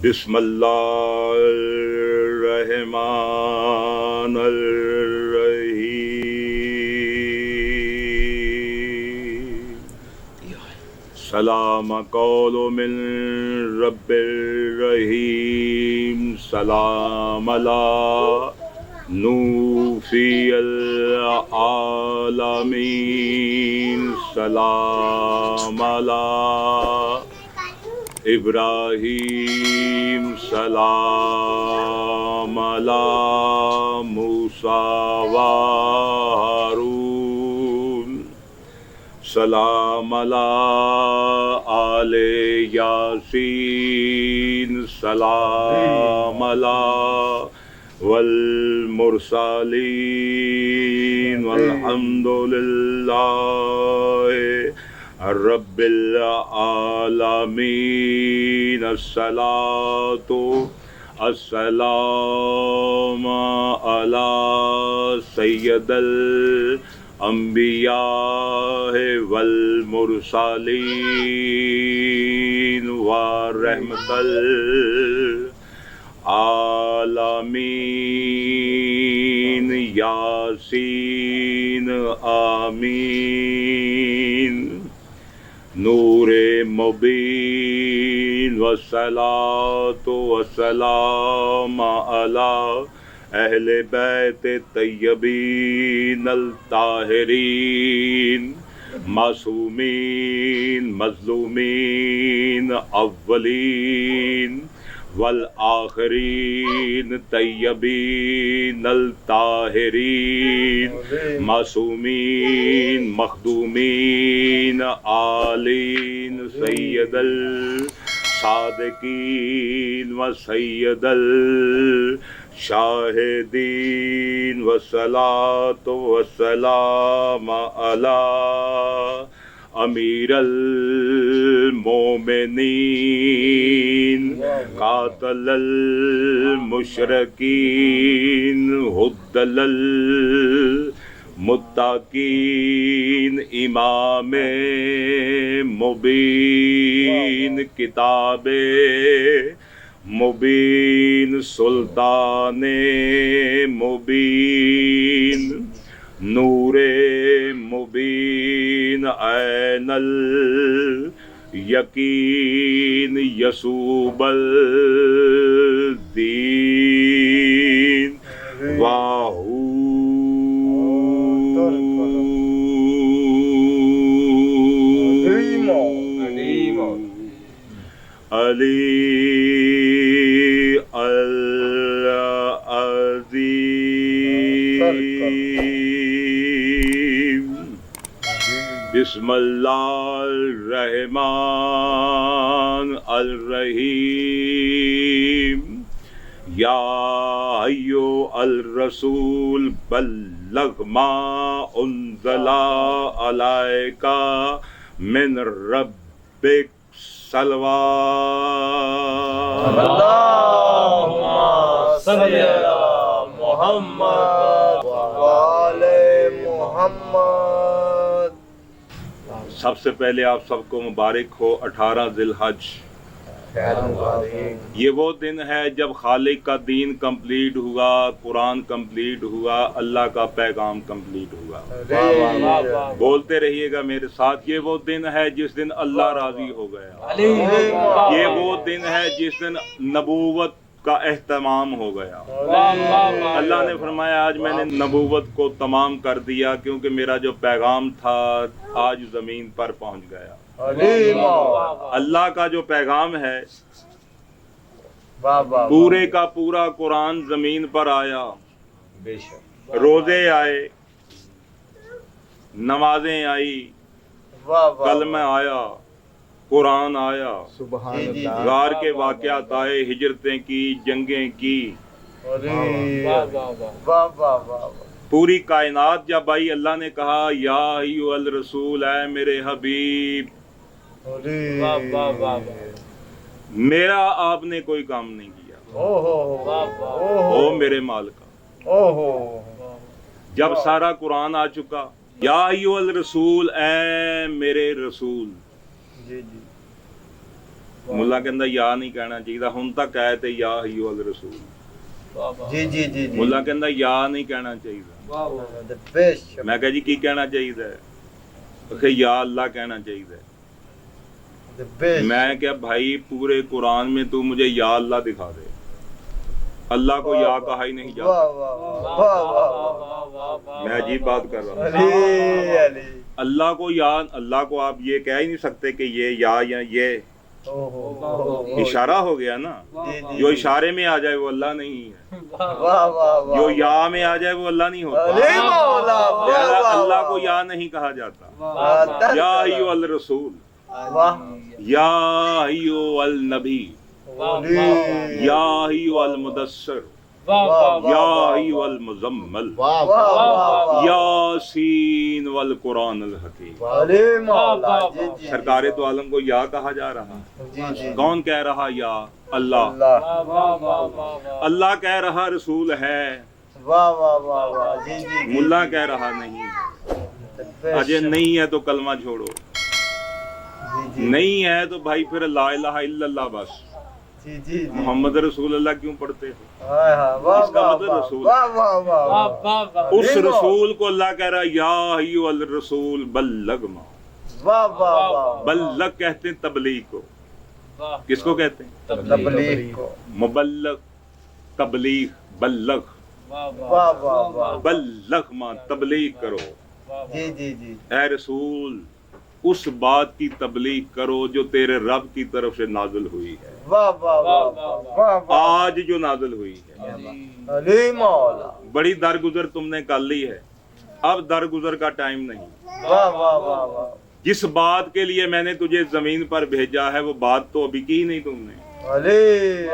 بسم اللہ الرحمن الرحیم سلام قول من رب الرحیم سلام علی نوفی العالمین سلام علی ابراہیم سلام علی موسیٰ و ہارون سلام علی آل یاسین سلام علی والمرسلین والحمد للہ رب العالمین الصلاۃ السلام علی سید الانبیاء والمرسلین ورحمۃ العالمین یاسین آمین نور مبین والصلاۃ والسلام علی اہل بیت طیبین الطاہرین معصومین مظلومین اولین والآخرین طیبین الطاہرین معصومین مخدومین عالین سید الصادقین و سید الشاہدین والصلاۃ والسلام علی امیر المومنین قاتل المشرکین حد للمتقین امام مبین کتاب مبین سلطان مبین نور مبین عین الیقین یسوب الدین واہو علی العظیم بسم اللہ الرحمن الرحیم یا ایھا الرسول بلغ ما انزل علیک من ربک صلوات اللہم صلی علی محمد وآل محمد۔ سب سے پہلے آپ سب کو مبارک ہو 18 ذی الحج۔ یہ وہ دن ہے جب خالق کا دین کمپلیٹ ہوا، قرآن کمپلیٹ ہوا، اللہ کا پیغام کمپلیٹ ہوا۔ بولتے رہیے گا میرے ساتھ، یہ وہ دن ہے جس دن اللہ راضی ہو گیا، یہ وہ دن ہے جس دن نبوت کا اہتمام ہو گیا۔ اللہ نے فرمایا آج میں نے نبوت کو تمام کر دیا، کیونکہ میرا جو پیغام تھا آج زمین پر پہنچ گیا۔ اللہ کا جو پیغام ہے پورے کا پورا قرآن زمین پر آیا، روزے آئے، نمازیں آئی، کلمہ آیا، قرآن آیا، غار کے واقعات آئے، ہجرتیں کی، جنگیں کی، پوری کائنات جب آئی اللہ نے کہا یا ایھا الرسول، اے میرے حبیب، میرا آپ نے کوئی کام نہیں کیا، او میرے مالکا۔ جب سارا قرآن آ چکا، یا ایھا الرسول، اے میرے رسول، ਮੁੱਲਾ ਕਹਿੰਦਾ ਯਾ ਨਹੀਂ ਕਹਿਣਾ ਚਾਹੀਦਾ, ਹੁਣ ਤਾਂ ਕਹਿ ਤੇ ਯਾ ਅਯੁਹਲ ਰਸੂਲ। ਜੀ ਜੀ ਜੀ ਜੀ ਮੁੱਲਾ ਕਹਿੰਦਾ ਯਾ ਨਹੀਂ ਕਹਿਣਾ ਚਾਹੀਦਾ। the best ਮੈਂ ਕਿਹਾ ਜੀ ਕੀ ਕਹਿਣਾ ਚਾਹੀਦਾ ਹੈ? ਕਿ ਯਾ ਅੱਲਾ ਕਹਿਣਾ ਚਾਹੀਦਾ ਹੈ। the best मैं क्या भाई पूरे कुरान में तू मुझे या अल्लाह दिखा दे, अल्लाह को या कहा ही नहीं वाह जाता। वाह वाह वाह वाह मैं अजीब बात कर रहा हूँ। अली अली अल्लाह को या, अल्लाह को आप ये कह ही नहीं सकते कि ये या ये ओहो इशारा हो गया ना। जी जी जो इशारे में आ जाए वो अल्लाह नहीं है, वाह वाह वाह जो या में आ जाए वो अल्लाह नहीं होता। अली मौला वाह लिहाजा वाह अल्लाह को या नहीं कहा जाता। वाह या अय्युहल रसूल, वाह या अय्युहल नबी, अली या अय्युहल मुदस्सिर, वाह या अय्युहल मुज़म्मिल, वाह वाह यासीन वल कुरान अल हकीम। अली मौला जी जी सरकारे तो आलम को या कहा जा रहा। जी जी कौन कह रहा या? अल्लाह। अल्लाह अल्लाह कह रहा रसूल है, वाह वाह वाह वाह जी जी मुल्ला कह रहा नहीं। अजय नहीं है तो कलमा छोड़ो, जी जी नहीं है तो भाई फिर ला इलाहा इल्लल्लाह बस। जी जी जी मोहम्मद रसूल अल्लाह क्यों पढ़ते हो? हाँ हाँ वाह इसका वाह मतलब रसूल। वाह वाह वाह उस रसूल को अल्लाह कह रहा या अय्युहल रसूल बल्लग मा। वाह वाह वाह बल्लग कहते हैं तबलीग को। किसको कहते हैं? तबलीग को मुबल्लग, तबलीग, बल्लग। वाह वाह वाह बल्लग मा, तबलीग करो। जी जी जी ऐ रसूल उस बात की तबलीग करो जो तेरे रब की तरफ से नाजिल हुई है, वाह वाह वाह वाह वाह आज जो नाजिल हुई है। अली मौला बड़ी दरगुजर तुमने कर ली है, अब दरगुजर का टाइम नहीं। वाह वाह वाह वाह जिस बात के लिए मैंने तुझे जमीन पर भेजा है वो बात तो अभी की नहीं तुमने। अली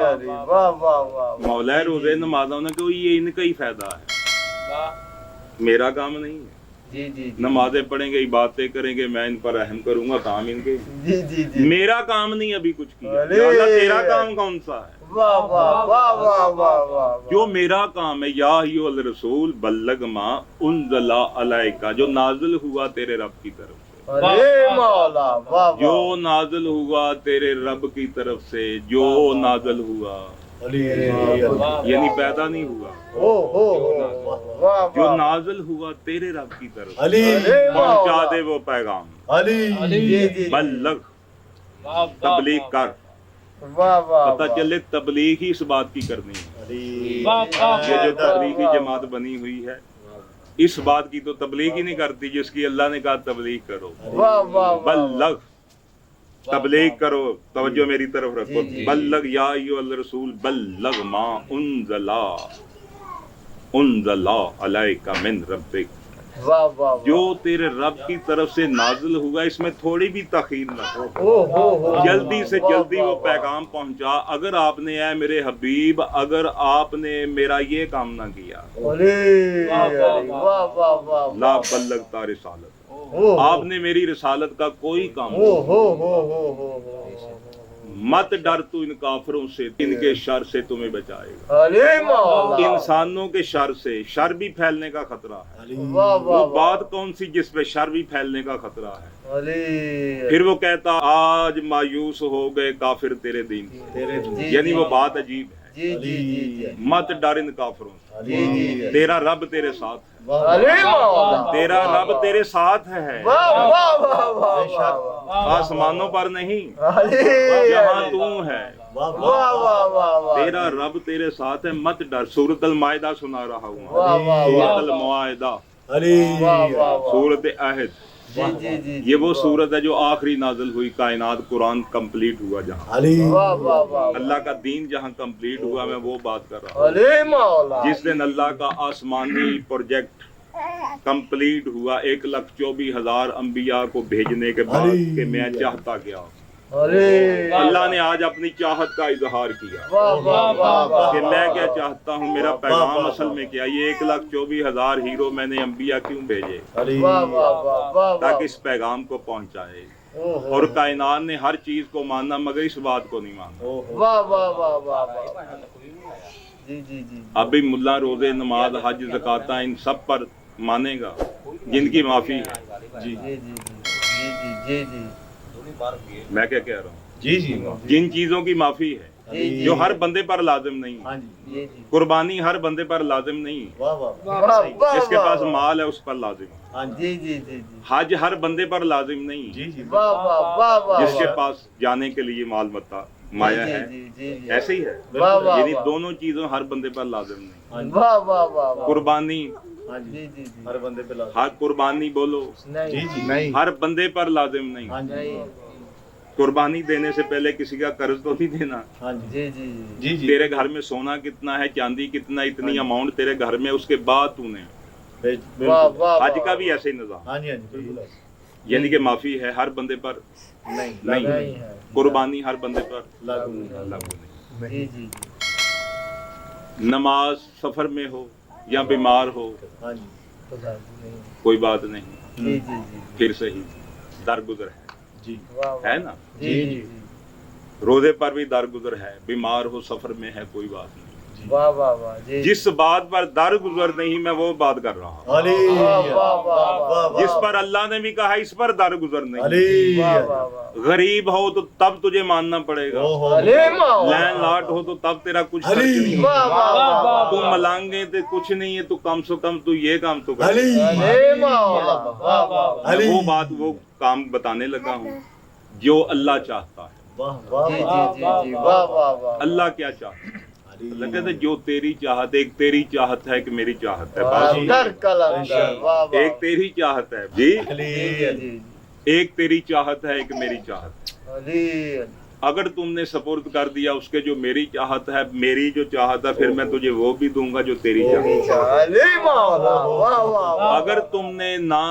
अली वाह वाह वाह मौला रोजे नमाजों ने कहा ये इनका ही फायदा है, मेरा काम नहीं है। जी जी जी नमाजें पढ़ेंगे, बातें करेंगे, मैं इन पर रहम करूंगा, काम इनके। जी जी जी मेरा काम नहीं अभी कुछ किया। अरे! या अल्लाह तेरा काम कौन सा है? वाह वाह वाह वाह वाह वाह जो मेरा काम है या अय्युहल रसूल बल्लग मा उनज़ला अलैका, जो नाजिल हुआ तेरे रब की तरफ से। अरे मौला वाह जो वाह नाजिल हुआ तेरे रब की तरफ से, जो नाजिल हुआ यानी पैदा नहीं हुआ, हो वाह जो वाह नाजिल हुआ तेरे रब की तरफ अली से। पहुंचा दे वो पैगाम, अली जी जी बल्लग, तबलीग कर। वाह वाह पता चले तबलीग ही इस बात की करनी है। ये जो तबलीगी जमात बनी हुई है इस बात की तो तबलीग ही नहीं करती जिसकी अल्लाह ने कहा तबलीग करो। वाह वाह बल्लग, तबलीग करो। तवज्जो मेरी तरफ रखो। जी, जी। बल्लग या अय्युहल रसूल बल्लग मा उनज़ला अलैका मिन रब्बिक, वाह वाह जो तेरे रब की तरफ से नाजिल हुआ इसमें थोड़ी भी तखीर न हो। हो जल्दी से जल्दी वो पैगाम पहुंचा। अगर आपने ऐ मेरे हबीब, अगर आपने मेरा ये काम ना किया, अरे वाह वाह वाह ला बल्लगता रिसालत, हो आपने मेरी रिसालत का कोई काम हो नहीं। हो मत डर तू इन काफिरों से, इनके शर से तुम्हें बचाएगा। अरे मौला इंसानों के शर से, शर भी फैलने का खतरा है। वाह वो वाह बात कौन सी जिस पे शर भी फैलने का खतरा है? अरे फिर वो कहता आज मायूस हो गए काफिर तेरे दीन से। जी, यानी जी, वो बात अजीब है। जी जी जी मत डर इन काफिरों से, जी जी तेरा रब तेरे साथ है। अरे मौला तेरा रब तेरे साथ है, वाह वाह वाह वाह आसमानों पर नहीं, अरे जहाँ तू है वाह वाह वाह वाह तेरा रब तेरे साथ है। मत डर। सूरत अल मायदा सुना रहा हूँ, वाह वाह सूरत वाह अल मुआहिदा, अली वाह वाह सूरत अहद। जी जी जी ये वो सूरत है जो आखिरी नाजिल हुई, कायनात कुरान कंप्लीट हुआ जहाँ, अली वाह वाह वाह अल्लाह का दीन जहाँ कंप्लीट हुआ, मैं वो बात कर रहा हूँ। अरे मौला जिस दिन अल्लाह का आसमानी प्रोजेक्ट कंप्लीट हुआ 1,24,000 अंबिया को भेजने के बाद कि मैं चाहता क्या, अरे अल्लाह ने आज अपनी चाहत का इजहार किया वाह वाह वाह वाह कि मैं क्या चाहता हूँ, मेरा पैगाम असल में क्या। ये 1,24,000 हीरो मैंने अंबिया क्यों भेजे, अली वाह वाह वाह वाह ताकि इस पैगाम को पहुंचाए। ओहो और कायनात ने हर चीज को माना मगर इस बात को नहीं माना। वाह वाह वाह वाह वाह जी जी जी अभी मुल्ला रोजे नमाज हज ज़काता इन सब पर मानेगा जिनकी माफी है। जी जी जी जी जी जी मैं क्या कह रहा हूँ? जी जी जिन चीजों की माफी है जी जो हर बंदे पर लाजिम नहीं है, हाँ जी जी जी कुर्बानी हर बंदे पर लाजिम नहीं है, वाह वाह वाह वाह जिसके पास माल है उस पर लाजिम है, हाँ जी जी जी जी जी हज हर बंदे पर लाजिम नहीं है, जी जी वाह वाह वाह वाह जिसके पास जाने के लिए माल मता माया है, जी जी जी ऐसे ही है। वाह वाह यानी वाह दोनों चीजों हर बंदे पर लाजिम नहीं। हाँ जी वाह वाह वाह वाह कुर्बानी, हाँ जी जी जी जी हर बंदे पे लाजमी हर कुर्बानी बोलो नहीं जी जी नहीं हर बंदे पर लाजिम नहीं। हाँ जी नहीं कुर्बानी देने से पहले किसी का कर्ज तो नहीं देना। हाँ जी जी जी जी जी जी तेरे घर में सोना कितना है, चांदी कितना, इतनी अमाउंट तेरे घर में, उसके बाद तूने बिल्कुल वाह वाह हज का भी ऐसे ही निजाम, हाँ जी बिल्कुल यानी कि माफी है हर बंदे पर नहीं नहीं, नहीं है कुर्बानी हर बंदे पर लागू नहीं लागू नहीं। जी जी नमाज सफर में हो या बीमार हो हाँ जी नहीं कोई बात नहीं, जी जी जी फिर सही दरगुजर है, जी वाह है ना। जी जी रोजे पर भी दरगुजर है, बीमार हो सफर में है, कोई बात नहीं। वाह वाह वाह जी जिस बात पर दरगुजर नहीं मैं वो बात कर रहा हूँ, अली वाह वाह वाह वाह जिस पर अल्लाह ने भी कहा इस पर दरगुजर नहीं। अली वाह वाह वाह गरीब हो तो तब तुझे मानना पड़ेगा, ओहो अरे मौला लैंडलॉर्ड हो तो तब तेरा कुछ खर्च अली नहीं वाह होगा। वाह वाह तू मलांगे तो कुछ नहीं है, तू कम से कम तू ये काम तो कर। अली अरे मौला वाह वाह अली वो बात वो काम बताने लगा हूँ जो अल्लाह चाहता है। वाह वाह जी जी जी जी वाह वाह वाह अल्लाह क्या चाहता है? अली अल्लाह कहते हैं, जो तेरी चाहत, एक तेरी चाहत है, एक मेरी चाहत है। वाह, बात सुनो। अंदर कलंदर वाह वाह एक तेरी चाहत है जी, अली जी जी जी एक तेरी चाहत है, एक मेरी चाहत है। अली अगर तुमने सपोर्ट कर दिया उसके जो मेरी चाहत है, मेरी जो चाहत है, फिर मैं तुझे वो भी दूंगा जो तेरी चाहत है। अली मौला वाह वाह वाह अगर तुमने ना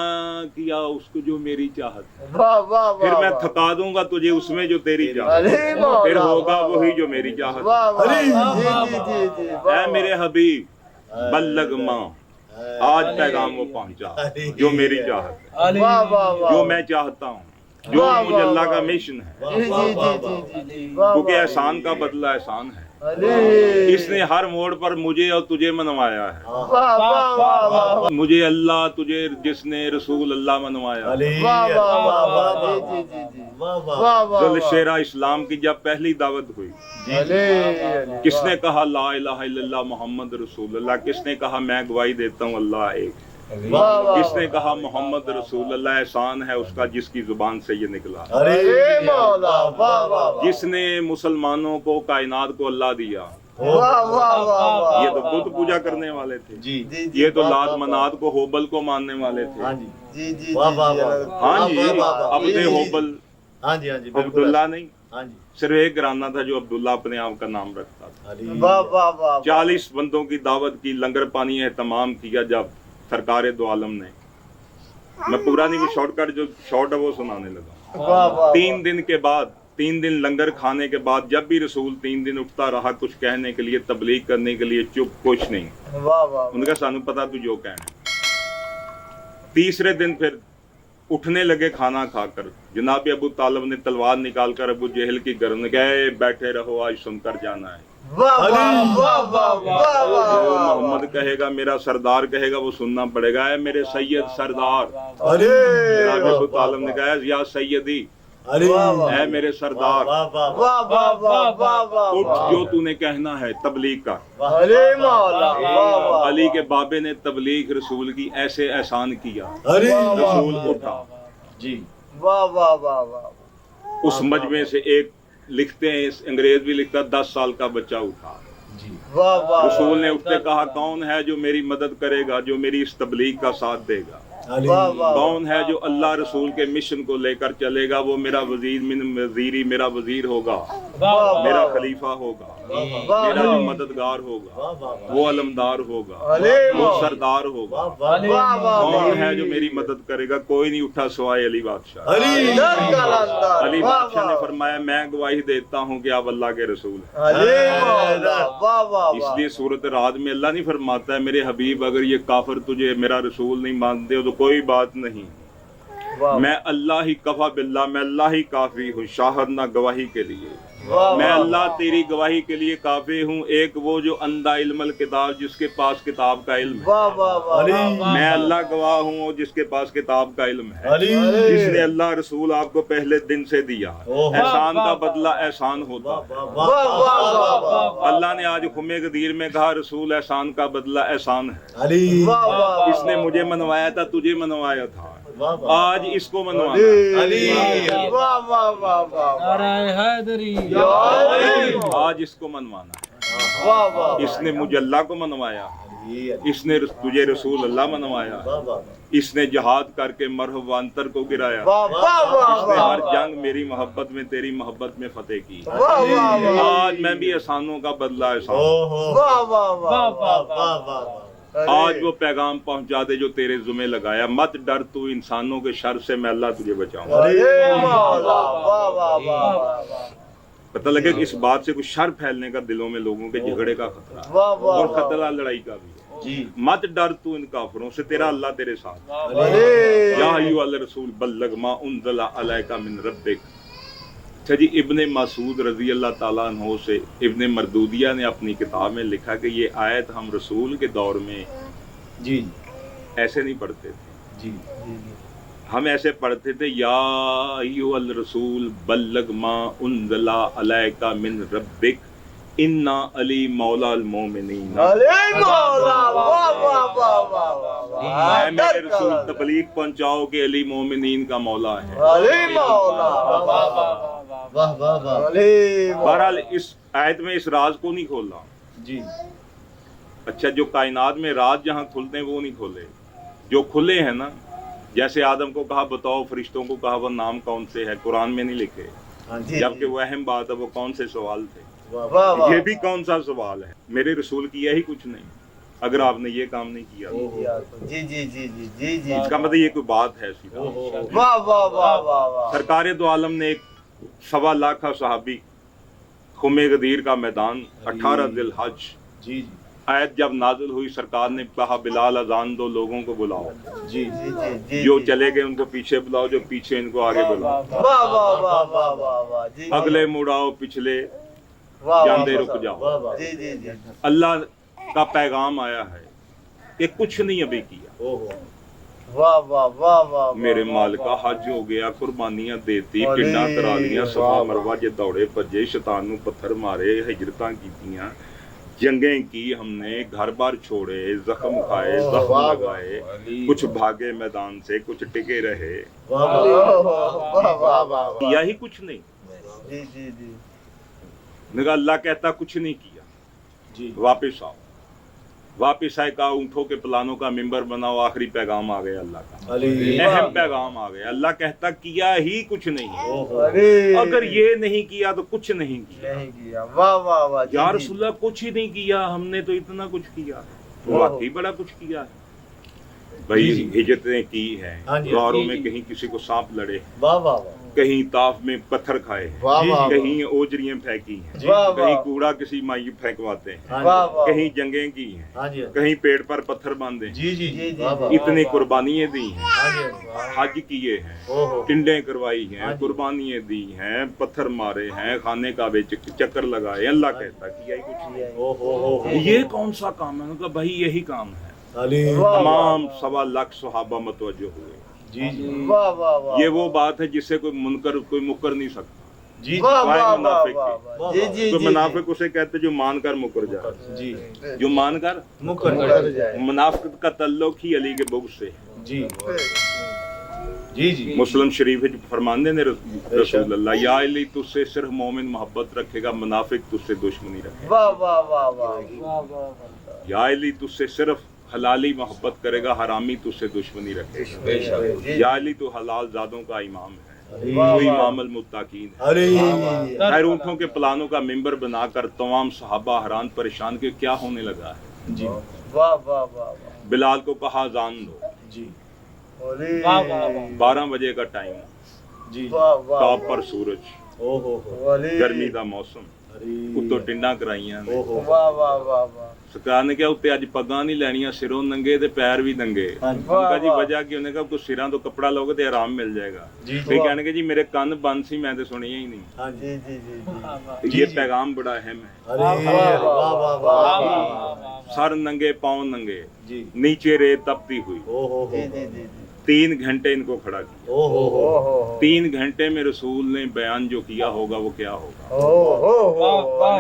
किया उसको जो मेरी चाहत है, वाह वाह वाह फिर मैं वाह। थका दूंगा तुझे उसमें जो तेरी चाहत अली है, मौला फिर होगा वाह, वही वाह। जो मेरी चाहत वाह है। वाह अली। जी जी जी जी वाह, ऐ मेरे हबीब बल्लग माँ, आज पैगाम वो पहुंचा जो मेरी चाहत है, वाह वाह वाह जो मैं चाहता हूँ, जो वाह, मुझे वाह, अल्लाह का वाह। मिशन है। जी जी जी जी जी जी वाह क्योंकि वाह। एहसान का बदला एहसान है। अली इसने हर मोड़ पर मुझे और तुझे मनवाया है। वाह वाह वाह वाह मुझे अल्लाह, तुझे जिसने रसूल अल्लाह मनवाया। अली वाह वाह वाह वाह जी जी जी जी वाह वाह वाह वाह जल शेरा इस्लाम की जब पहली दावत हुई, अली अली किसने कहा ला इलाहा इल्लल्लाह मोहम्मद रसूलुल्लाह, किसने कहा मैं गवाही देता हूँ अल्लाह एक, वाह वाह किसने कहा मोहम्मद रसूलुल्लाह, एहसान है उसका जिसकी जुबान से ये निकला। अरे मौला वाह वाह वाह जिसने मुसलमानों को कायनात को अल्लाह दिया, वाह वाह वाह वाह ये तो बुत पूजा करने वाले थे, जी जी जी ये तो वाह, लात वाह, मनात को होबल को मानने वाले थे। हाँ जी जी जी वाह, वाह, जी, वाह। जी, हाँ जी, वाह, वाह, वाह, अपने जी, जी, होबल हाँ जी हाँ जी बिल्कुल अब्दुल्ला नहीं, हाँ जी सिर्फ एक घराना था जो अब्दुल्ला अपने आप का नाम रखता था। अली वाह वाह वाह 40 बंदों की दावत की, लंगर पानी एहतमाम किया जब सरकार दो आलम ने। मैं पूरा नहीं, वो शॉर्टकट जो शॉर्ट है वो सुनाने लगा। वाह वाह 3 दिन के बाद, 3 दिन लंगर खाने के बाद, जब भी रसूल 3 दिन उठता रहा कुछ कहने के लिए, तबलीग करने के लिए, चुप कुछ नहीं। वाह वाह उनका सानू पता तू जो कहना। तीसरे दिन फिर उठने लगे खाना खाकर, जनाब अबू तालिब ने तलवार निकाल कर अबू जहल की गर्दन गए, बैठे रहो आज सुनकर जाना है। वाह वाह वाह वाह वाह वाह जो वाह मोहम्मद कहेगा, मेरा सरदार कहेगा, वो सुनना पड़ेगा। है मेरे सैयद सरदार, अली जनाब अबू तालिब ने कहा या सैयदी, अली है मेरे सरदार, वाह वाह वाह वाह वाह वाह वाह उठ वाह जो तूने कहना है तबलीग का। अरे मौला वाह वाह अली के बाबे ने तबलीग रसूल की ऐसे एहसान किया, अली रसूल उठा। जी वाह वाह वाह वाह उस मजमे से एक लिखते हैं, इस अंग्रेज भी लिखता, 10 साल का बच्चा उठा। जी वाह वाह रसूल ने उठते कहा, कौन है जो मेरी मदद करेगा, जो मेरी इस तबलीग का साथ देगा? अली वाह वाह कौन है जो अल्लाह रसूल के मिशन को लेकर चलेगा? वो मेरा वजीर मिन वजीरी, मेरा वजीर होगा, मेरा खलीफा होगा, मेरा जो मददगार होगा, वाह वाह वो अलमदार होगा, अरे वो वाह सरदार होगा। वाह वाह वाह कौन है जो मेरी मदद करेगा? कोई नहीं उठा सिवाय अली बादशाह। अली इधर कलंदर अली वाह बादशाह ने वाह फरमाया, मैं गवाही देता हूँ कि आप अल्लाह के रसूल हैं। अरे मौला वाह वाह वाह इसलिए सूरत रात में अल्लाह नहीं फरमाता है, मेरे हबीब अगर ये काफिर तुझे मेरा रसूल नहीं मानते हो तो कोई बात नहीं, वाह मैं अल्लाह ही कफा बिल्ला, मैं अल्लाह ही काफी हूँ, शाहद ना गवाही के लिए। वाह, मैं वाह, अल्लाह वाह। तेरी गवाही के लिए काफी हूँ। एक वो जो अंधा इल्मल किताब, जिसके पास किताब का इल्म है। वाह वाह वाह अली। मैं अल्लाह गवाह हूँ जिसके पास किताब का इल्म है। अली। जिसने अल्लाह रसूल आपको पहले दिन से दिया। ओहो। एहसान का बदला एहसान होता है। वाह वाह वाह वाह अल्लाह ने आज खुमे गदीर में कहा रसूल एहसान का बदला एहसान है। अली। वाह वाह इसने मुझे मनवाया था, तुझे मनवाया था, वाह, वाह। आज इसको मनवाना है। अली। वाह वाह वाह वाह नाराए हैदरी या अली। आज इसको मनवाना है। वाह वाह इसने मुझे अल्लाह को मनवाया, अली। इसने तुझे रसूल अल्लाह मनवाया, वाह, वाह, वाह। इसने जहाद करके मरहवांतर को गिराया, वाह वाह वाह इसने वाह हर जंग मेरी मोहब्बत में तेरी मोहब्बत में फतेह की। वाह वाह वाह आज मैं भी एहसानों का बदला एहसान। ओहो। वाह वाह वाह वाह, वाह, वाह। आज वो पैगाम पहुंचा दे जो तेरे जुमे लगाया। मत डर तू इंसानों के शर से, मैं अल्लाह तुझे बचाऊंगा। अरे मौला वाह वाह वाह वाह पता लगे कि इस बात से कुछ शर फैलने का दिलों में लोगों के झगड़े का खतरा है वाह वाह और वाह। खतरा लड़ाई का भी है। जी। मत डर तू इन काफिरों से, तेरा अल्लाह तेरे साथ। अरे या अय्युहल रसूल बल्लग मा उनज़ला अलैका मिन रब्बिक। अच्छा जी, इब्ने मसूद रजी अल्लाह ताला अन्हो से इब्ने मरदूदिया ने अपनी किताब में लिखा कि ये आयत हम रसूल के दौर में जी। ऐसे नहीं पढ़ते थे। जी। हम ऐसे पढ़ते थे या अय्युहल रसूल बल्लग मा उनज़ला अलैका मिन रब्बिक इन्ना अली मौला अल मोमिनीन। अरे मौला वाह वाह वाह वाह वाह मैं मेरे रसूल तबलीग पहुंचाओ कि अली मोमिनीन का मौला है। अरे मौला वाह, वाह, वाह। अरे बहरहाल इस आयत में इस राज को नहीं खोला। जी। अच्छा, जो कायनात में राज जहाँ खुलते हैं वो नहीं खोले, जो खुले हैं ना, जैसे आदम को कहा बताओ, फरिश्तों को कहा वो नाम कौन से है, कुरान में नहीं लिखे। हाँ जी। जबकि वो अहम बात है, वो कौन से सवाल थे, वाह, वाह वाह ये भी कौन सा सवाल है। मेरे रसूल किया ही कुछ नहीं अगर आपने ये काम नहीं किया। जी जी जी जी जी जी इसका मतलब ये कोई बात है सीधा। ओहो। वाह वाह वाह वाह वाह सरकार दो आलम ने एक 1.25 लाख सहाबी खुमे गदीर का मैदान 18 दिल हज जी। जी। आयत जब नाजिल हुई, सरकार ने कहा बिलाल अजान दो, लोगों को बुलाओ। जी। जी जी जी जो चले गए उनको पीछे बुलाओ, जो पीछे इनको आगे बुलाओ। वाह वाह वाह वाह वाह वाह जी अगले मुड़ाओ, पिछले वाह जांदे वाह रुक जाओ। वाह, वाह। जी जी जी अल्लाह का पैगाम आया है कि कुछ नहीं अभी किया। ओहो। वाह वाह वाह वाह मेरे माल का हज हो गया, कुर्बानियां देती, अरे, पिंडा करा लीਆਂ, वाह, सफा वाह। मरवा जे दौड़े भजे, शैतान ਨੂੰ पत्थर मारे, हिजरतां कीतियां, जंगें की हमने, घर बार छोड़े, जख्म खाए, जख्म वाह, लगाए, कुछ भागे मैदान से, कुछ टिके रहे, वाह, वाह। वाह वाह वाह किया ही कुछ नहीं। जी जी जी मगर अल्लाह कहता कुछ नहीं किया, जी। वापस आओ। वापस आए, कहा ऊँटों के प्लानों का मिंबर बनाओ। आखिरी पैगाम आ गया अल्लाह का, अली। अहम पैगाम आ गया। अल्लाह कहता किया ही कुछ नहीं। ओहो। अरे अगर ये नहीं किया तो कुछ नहीं किया। नहीं किया वाह वाह वाह जी, या जी। रसूलल्लाह कुछ ही नहीं किया, हमने तो इतना कुछ किया। ओहो। वाकई बड़ा कुछ किया है भाई। जी, जी। हिजरतें की हैं, हाँ जी, गारों जी, में जी। कहीं किसी को सांप लड़े, वाह, वाह, वाह। कहीं ताफ में पत्थर खाए हैं, वाह वाह कहीं ओजरियां फेंकी हैं, जी। वाह कहीं वाह कूड़ा किसी माई फेंकवाते हैं, हाँ वाह जी। वाह कहीं जंगें की हैं, हाँ जी। कहीं पेड़ पर पत्थर बांधे हैं, जी। जी। जी, जी, वाह, वाह। जी। इतनी कुर्बानियां दी हैं, हाँ जी। हज किए हैं, ओहो। टिंडे करवाई हाँ हैं, जी। कुर्बानियां दी हैं, पत्थर मारे हैं, खाने का चक्कर लगाए। अल्लाह कहता किया ही कुछ नहीं। ओहो। ये कौन सा काम है? उनका भाई यही काम है। अली। वाह, तमाम 1.25 लाख सहाबा मतवज्जो हुए। जी। जी। वाह वाह वाह ये वो बात है जिससे कोई मुकर नहीं सकता। जी। वाह वाह, वाह वाह मुनाफिक वाह है। वाह। जी जी तो जी मुनाफिक उसे कहते जो मानकर मुकर जाए, जी। जो मानकर मुकर मुकर जाए। मुनाफिक का तल्लुक ही अली के बुग़्ज़ से है। जी। जी। जी। मुस्लिम शरीफ में फरमाते ने रसूल अल्लाह, या अली तुझसे सिर्फ मोमिन मोहब्बत रखेगा, मुनाफिक तुझसे दुश्मनी रखेगा। वाह वाह वाह वाह या अली तुझसे सिर्फ हलाली मोहब्बत करेगा, हरामी तुझसे दुश्मनी रखेगा। जी, या अली तो हलाल जादों का इमाम है, वाह, वो वाह। इमाम अल मुत्ताकीन है। अली। खैर ऊँटों के प्लानों का मिंबर बनाकर तमाम सहाबा हैरान परेशान के क्या होने लगा है। जी। वाह वाह वाह वाह बिलाल को कहा अजान दो। जी। अरे 12 बजे का टाइम, जी। वाह वाह टॉप पर सूरज, ओहो। अरे गर्मी का मौसम, अरे। उत्तो टिंडा कराइयां ने, ओहो। वाह वाह वाह वाह ਸਰਕਾਰ ਨੇ ਕਿਹਾ ਉੱਤੇ ਅੱਜ ਪੱਗਾਂ ਨਹੀਂ ਲੈਣੀਆਂ, ਸਿਰੋਂ ਨੰਗੇ ਤੇ ਪੈਰ ਵੀ ਨੰਗੇ। ਉਨਕਾ ਜੀ ਵਜ੍ਹਾ ਕੀ? ਉਹਨੇ ਕਹਾ ਕੁਝ ਸਿਰਾਂ ਤੋਂ ਕੱਪੜਾ ਲਓਗੇ ਤੇ ਆਰਾਮ ਮਿਲ ਜਾਏਗਾ। ਫਿਰ ਕਹਿਣਗੇ ਜੀ ਮੇਰੇ ਕੰਨ ਬੰਦ ਸੀ, ਮੈਂ ਤੇ ਸੁਣਿਆ ਹੀ नहीं। जी जी जी ये पैगाम बड़ा अहम है। अरे वाह वाह वाह सर नंगे पाँव नंगे, जी नीचे रेत तपती हुई, ओहो जी जी जी 3 घंटे इनको खड़ा किया। ओहो 3 घंटे में रसूल ने बयान जो किया होगा वो क्या होगा? ओहो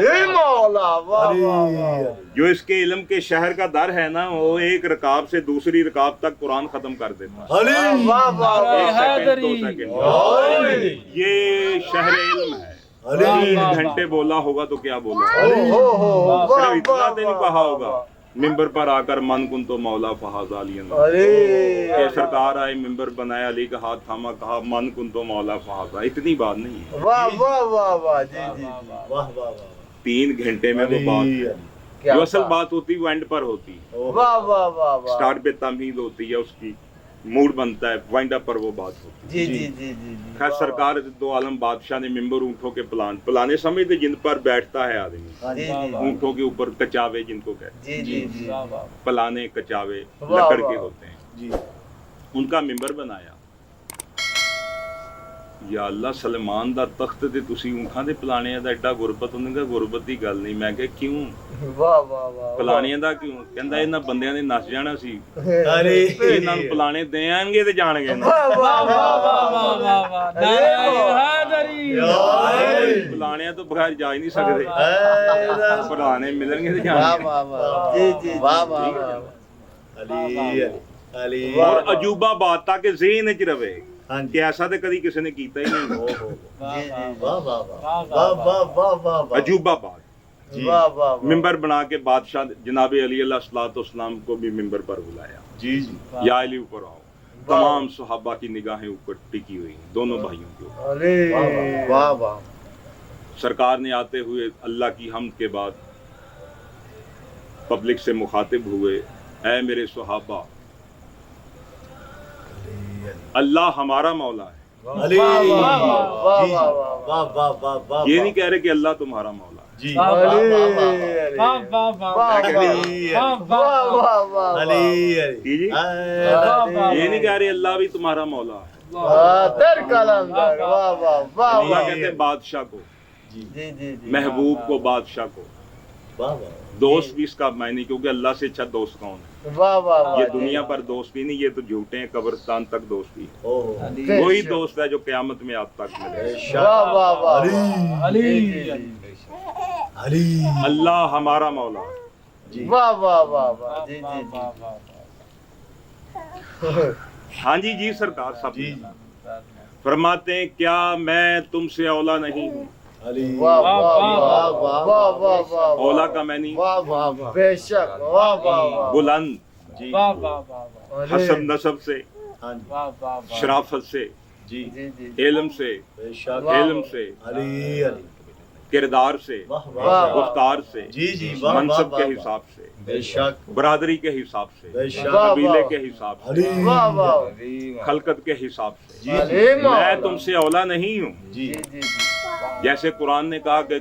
ये मौला वाह वाह वाह जो इसके इल्म के शहर का दर है ना, वो एक रकाब से दूसरी रकाब तक कुरान खत्म कर देता है। अरे वाह वाह 1 सेकंड 2 सेकंड। ये शहर इल्म है। अरे 3 घंटे बोला होगा तो क्या बोला? ओहो सिर्फ इतना तो नहीं कहा होगा मिंबर पर आकर मन कुन तो मौला फहाज़ अलियन। अरे ये सरकार आए, मिंबर बनाया, अली का हाथ थामा, कहा मन कुन तो मौला फहाज़ा। इतनी बात नहीं है। वाह वाह वाह वाह जी जी वाह वाह 3 घंटे में वो बात, जो असल बात होती है वो एंड पर होती है। वाह वाह वाह वाह स्टार्ट पे तमहीद होती है, उसकी मूड बनता है, वाइंड अप पर वो बात होती जी जी जी जी है। खैर सरकार दो आलम बादशाह ने मिंबर ऊँटों के पुलाने समझते जिन पर बैठता है आदमी, जी जी ऊँटों के ऊपर कचावे जिनको कहते जी जी जी हैं, पुलाने कचावे वाह, लकड़ वाह। के होते हैं, जी उनका मिंबर बनाया। या अल्लाह सलमान दा तख्त ते तुसी ऊँठां दे पुलाने दा एडा गुरबत। उन्होंने कहा गुरबत दी गल नहीं। मैं कहा क्यों? वाह वाह वाह पुलाने दा क्यों? कहंदा इन्हां बंदियां ने नस जाना सी, अरे इन्हां नूं पुलाने देणगे ते जाणगे ना। वाह वाह वाह पुलाने तो बगैर जा ही नहीं सकते, पुलाने मिलणगे ते वाह जाणगे। वाह वाह जी जी वाह वाह अली अली और अजूबा बात ताकि ज़हन च रवे हाँ कि ऐसा तो कभी किसी ने कीता ही नहीं। ओहो जी जी वाह वाह वाह वाह वाह वाह वाह अजूबा बात। जी वाह वाह मिंबर बना के बादशाह जनाब अली अलैहिस्सलाम को भी मिंबर पर बुलाया। जी जी या अली ऊपर आओ। तमाम सहाबा की निगाहें ऊपर टिकी हुई, दोनों भाइयों के ऊपर। अरे वाह वाह सरकार ने आते हुए अल्लाह की हम्द के बाद पब्लिक से मुखातिब हुए, ऐ मेरे सहाबा, अल्लाह हमारा मौला है। अली वाह वाह जी वाह जी वाह वाह वाह वाह वाह ये नहीं कह रहे कि अल्लाह तुम्हारा मौला है। जी अरे वाह वाह अली वाह वाह वाह अली जी जी। अली ये नहीं कह रहे अल्लाह भी तुम्हारा मौला है। दर कलंदर वाह वाह वाह अल्लाह वाह कहते हैं बादशाह को, जी जी जी जी महबूब को, बादशाह को। वाह वाह दोस्त भी इसका मायने, क्योंकि अल्लाह से अच्छा दोस्त कौन है? वाह वाह वाह ये दुनिया पर दोस्त भी नहीं, ये तो झूठे हैं, कब्रिस्तान तक दोस्ती है। ओहो वही दोस्त है जो क्यामत में आप तक मिले। वाह वाह वाह अली अली अल्लाह हमारा मौला है। जी वाह वाह वाह वाह जी जी जी हाँ जी जी सरकार सब जी फरमाते हैं, क्या मैं तुमसे औला नहीं हूँ? अली वाह वाह वाह वाह वाह वाह वाह औला का मैं नहीं, वाह वाह वाह बेशक वाह वाह वाह बुलंद, जी हसन नसब से, हाँ जी शराफत से, जी जी जी इल्म से, बेशक इल्म से, अली अली किरदार से, वाह वाह वाह गुफ्तार से, जी जी वाह वाह मनसब के वाह हिसाब से, बेशक बरादरी के हिसाब से, बेशक वाह, कबीले वाह। के हिसाब से, अली वाह वाह खलकत के हिसाब से। जी अरे मौला। मैं तुमसे औला नहीं हूँ। जी जी जी जी जैसे कुरान ने कहा कि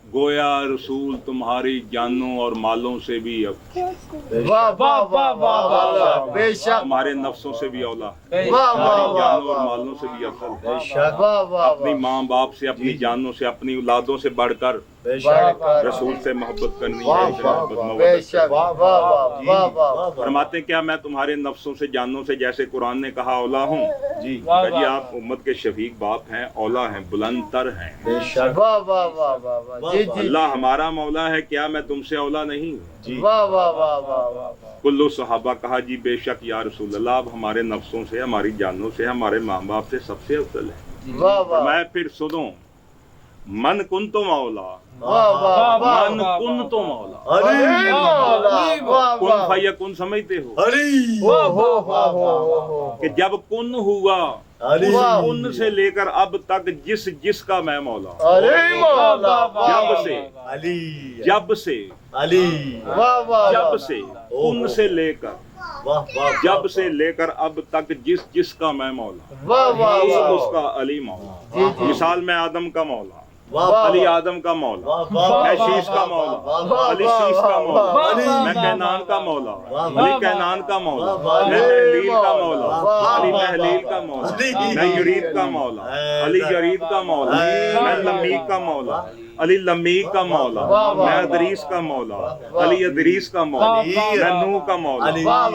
गोया रसूल तुम्हारी जानों और मालों से भी वाह वाह वाह वाह वाह बेशक हमारे नफ्सों से भी औला है, वाह वाह हमारी वाह जानों और मालों से भी अफजल है। बेशक वाह वाह अपनी माँ बाप से, अपनी जानों से, अपनी औलादों से बढ़कर बेशक रसूल से मोहब्बत करनी है, वाह उनसे वाह मोहब्बत वाह मवद्दत बेशक करनी वाह है। वाह वाह वाह वाह फरमाते क्या मैं तुम्हारे नफ्सों से, जानों से, जैसे कुरान ने कहा औला हूँ? जी कहा जी आप उम्मत के शफीक बाप हैं, औला हैं, बुलंद तर हैं। बेशक वाह वाह वाह वाह वाह जी जी अल्लाह हमारा मौला है, क्या मैं तुमसे औला नहीं हूँ? जी वाह वाह वाह वाह वाह कुल्लू सहाबा कहा जी बेशक या रसूल अल्लाह, आप हमारे नफ्सों से, हमारी जानों से, हमारे माँ बाप से सबसे अफजल है। वाह वाह मैं फिर सुनो, मन कुन तो मौला, वाह वाह वाह मन कुन तो मौला। अली मौला वाह कुन वाह फया कुन समझते हो अली हो कि जब कुन हुआ, अली वाह। कुन से लेकर अब तक जिसका मैं मौला, अरे मौला जब से, अली जब से, अली वाह वाह जब से, कुन से लेकर, वाह वाह जब से लेकर अब तक जिसका मैं मौला, वाह वाह वाह उसका अली मौला। जी जी मिसाल में आदम का मौला, علی آدم کا مولا، میں شیش کا مولا، علی شیش کا مولا، میں کینان کا مولا، علی کینان کا مولا، میں محلیل کا مولا، علی محلیل کا مولا، میں یرید کا مولا، علی یرید کا مولا، میں لمیق کا مولا، علی لمیق کا مولا، میں ادریس کا مولا، علی ادریس کا مولا، میں نوح کا مولا،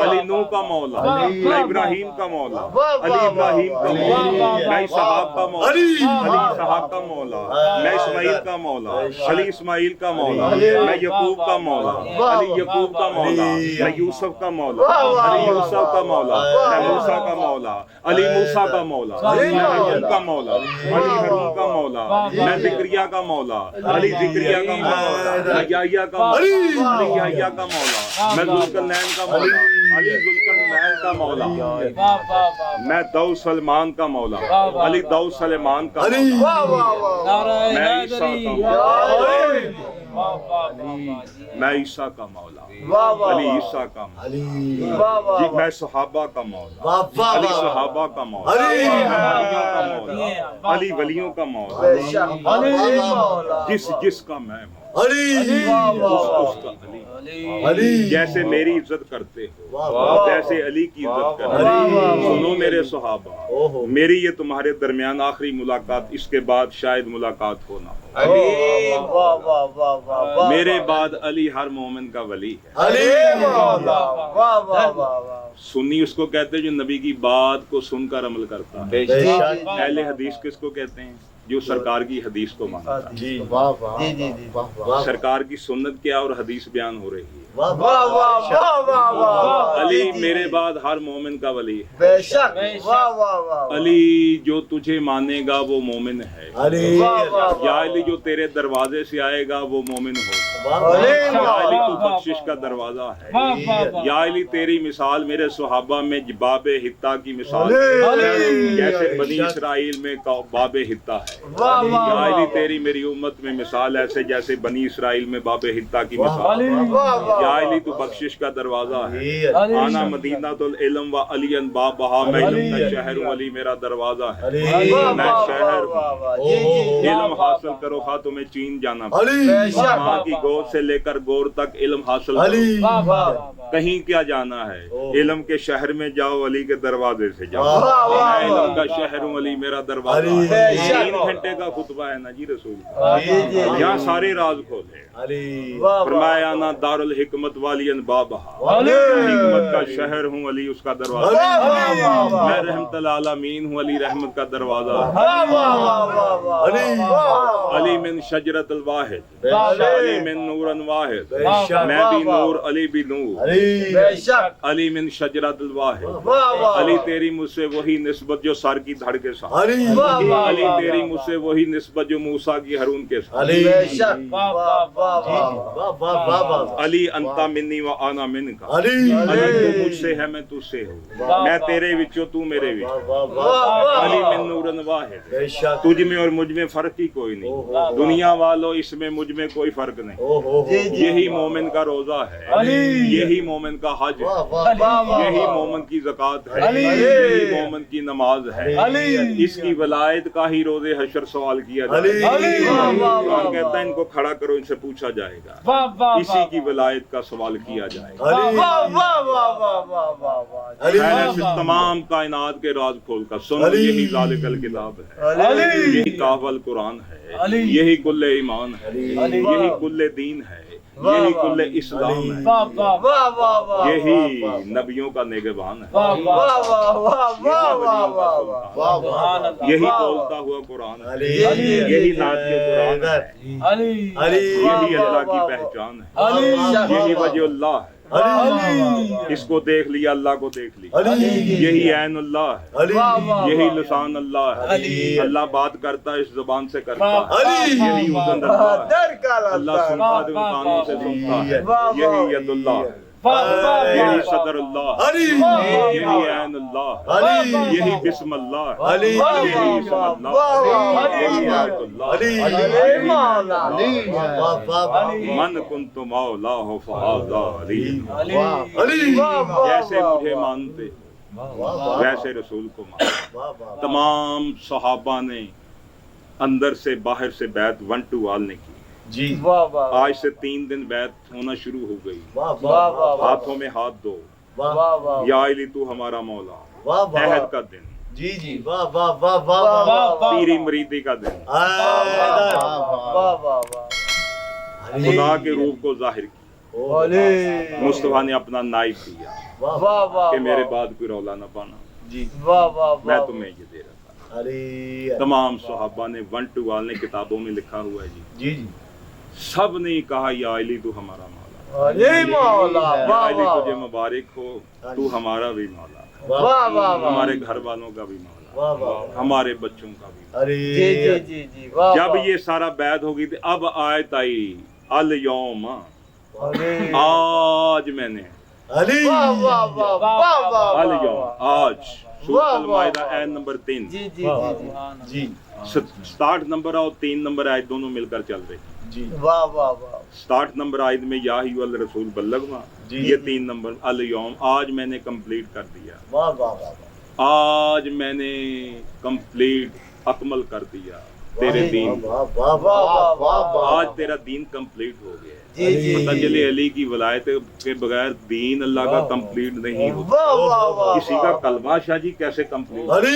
علی نوح کا مولا، میں ابراہیم کا مولا، علی ابراہیم کا مولا، میں اسحاق کا مولا، علی اسحاق کا مولا، میں اسماعیل کا مولا، علی اسماعیل کا مولا، میں یعقوب کا مولا، علی یعقوب کا مولا، میں یوسف کا مولا، علی یوسف کا مولا، میں موسیٰ کا مولا، علی موسیٰ کا مولا، میں ہارون کا مولا، علی ہارون کا مولا، میں ذکریا کا مولا، علی ذکریا کا مولا، میں یحییٰ کا مولا، علی یحییٰ کا مولا، میں ذوالقرنین کا مولا، علی ذوالقرنین کا مولا، میں داؤد سلیمان کا مولا، علی داؤد سلیمان کا مولا، میں عیسیٰ کا مولا، میں عیسیٰ کا مولا، علی عیسیٰ کا مولا، میں صحابہ کا مولا، علی صحابہ کا مولا، ولیوں کا مولا، علی ولیوں کا مولا، جس کا میں اس کا علی، جیسے میری عزت کرتے ہو جیسے علی کی عزت کرتے ہو۔ سنو میرے صحابہ، میری یہ تمہارے درمیان آخری ملاقات، اس کے بعد شاید ملاقات ہو نہ ہو۔ میرے بعد علی ہر مومن کا ولی ہے۔ سنی اس کو کہتے ہیں جو نبی کی بات کو سن کر عمل کرتا ہے۔ اہل حدیث کس کو کہتے ہیں؟ جو سرکار کی حدیث کو مانتا ہے۔ سرکار کی سنت کیا اور حدیث بیان ہو رہی ہے۔ علی میرے بعد ہر مومن کا ولی ہے۔ علی جو تجھے مانے گا وہ مومن ہے۔ یا علی جو تیرے دروازے سے آئے گا وہ مومن ہوگا۔ یا علی تو بخشش کا دروازہ ہے۔ یا علی تیری مثال میرے صحابہ میں باب حتہ کی مثال ہے، جیسے بنی اسرائیل میں باب حتہ ہے۔ یا علی تیری میری امت میں مثال ایسے جیسے بنی اسرائیل میں باب حتہ کی مثال ہے۔ یا علی تو بخشش کا دروازہ ہے۔ آنا مدینہ العلم و علی بابہا، میں علم کا شہر ہوں، علی میرا دروازہ ہے۔ میں شہر ہوں، علم حاصل کرو خواہ تمہیں چین جانا پڑے، ماں کی گود سے لے کر گور تک علم حاصل کرو، کہیں کیا جانا ہے، علم کے شہر میں جاؤ، علی کے دروازے سے جاؤ۔ میں علم کا شہر ہوں، علی میرا دروازہ ہے۔ 3 گھنٹے کا خطبہ ہے نا جی رسول، یہاں سارے راز کھولے۔ فرمایا نا دار الحکمت والی بابہا، حکمت کا شہر ہوں، علی اس کا دروازہ، میں رحمت العالمین ہوں، علی رحمت کا دروازہ، علی من شجرت الواحد، علی من نور واحد، میں بھی نور، علی بھی نور، علی من شجرت الواحد، علی تیری مجھ سے وہی نسبت جو سر کی دھڑ کے ساتھ، علی تیری مجھ سے وہی نسبت جو موسیٰ کی ہارون کے ساتھ، علی انتا منی و آنا من کا، علی تو مجھ سے ہے میں تجھ سے ہوں، میں تیرے وچوں تو میرے وچوں، علی من نورن واحد، تجھ میں اور مجھ میں فرق ہی کوئی نہیں، دنیا والوں اس میں مجھ میں کوئی فرق نہیں۔ یہی مومن کا روزہ ہے، یہی مومن کا حج ہے، یہی مومن کی زکوٰۃ ہے، یہی مومن کی نماز ہے، اس کی ولایت کا ہی روز حشر سوال کیا جائے گا۔ قرآن کہتا ہے ان کو کھڑا کرو، ان سے پوچھا جائے گا، اسی کی ولایت کا سوال کیا جائے گا۔ تمام کائنات کے راز کھول کر سن، یہی ذالک الکتاب ہے، یہی کتاب القرآن ہے، یہی کل ایمان ہے، یہی کل دین ہے، یہی کل اسلام ہے، یہی نبیوں کا نگہبان ہے، یہی بولتا ہوا قرآن ہے، یہی نعت کے قرآن ہے، یہی اللہ کی پہچان ہے، یہی وجہ اللہ ہے، اس کو دیکھ لیا اللہ کو دیکھ لیا، یہی عین اللہ ہے، یہی لسان اللہ ہے، اللہ بات کرتا ہے اس زبان سے کرتا ہے، یہی اذن اللہ ہے، اللہ سنتا ہے کانوں سے سنتا ہے، یہی ید اللہ ہے، یہی صدر اللہ، یہی عین اللہ، یہی بسم اللہ، یہی اسم اللہ، یہی آیت اللہ، من کنت مولاہ فہذا علی، جیسے مجھے مانتے ویسے رسول کو مانتے۔ تمام صحابہ نے अंदर से बाहर से बैत वन टू ऑल ने की। जी वाह वाह आज से 3 दिन बैत होना शुरू हो गई। वाह वाह वाह हाथों में हाथ दो, वाह वाह वाह या अली तू हमारा मौला, वाह वाह अहद का दिन, जी जी वाह वाह वाह वाह वाह वाह वाह पीरी मरीदी का दिन, वाह वाह खुदा के रूप को जाहिर किया। मुस्तफा ने अपना नाइब दिया वाह वाह कि मेरे बाद कोई रौला न पाना, जी वाह वाह मैं तुम्हें ये दे रहा था। अरे तमाम सहाबा ने वन टू ऑल ने किताबों में लिखा हुआ है जी, जी जी सब ने कहा या अली तू हमारा मौला, अरे मौला या वाह अली वाह तुझे मुबारक हो, तू हमारा भी मौला, वाह वाह वाह हमारे घर वालों का भी मौला, वाह वाह हमारे बच्चों का भी मौला। अरे जी जी जी जी वाह जब वाह। ये सारा बैद होगी तो अब आयत आई अल यौम, अरे आज मैंने अरे वाह वाह वाह वाह वाह अल यौम, आज सूरह वाह, अल-माइदा वाह, आयत नंबर 3, जी जी जी जी 60 नंबर और 3 नंबर आयत दोनों मिलकर चल रही। जी वाह वाह वाह 60 नंबर आयत में या अय्युहल रसूल बल्लगमा, जी। ये 3 नंबर अल यौम, आज मैंने कंप्लीट कर दिया, वाह वाह वाह आज मैंने कंप्लीट अकमल कर दिया तेरे दीन, वाह वाह वाह वाह वाह आज तेरा दीन कंप्लीट हो गया है। जी जी पता चले अली की वलायत के बगैर दीन अल्लाह का कंप्लीट नहीं होता। वाह वाह वाह किसी का कलमा शाह जी कैसे कंप्लीट, अरे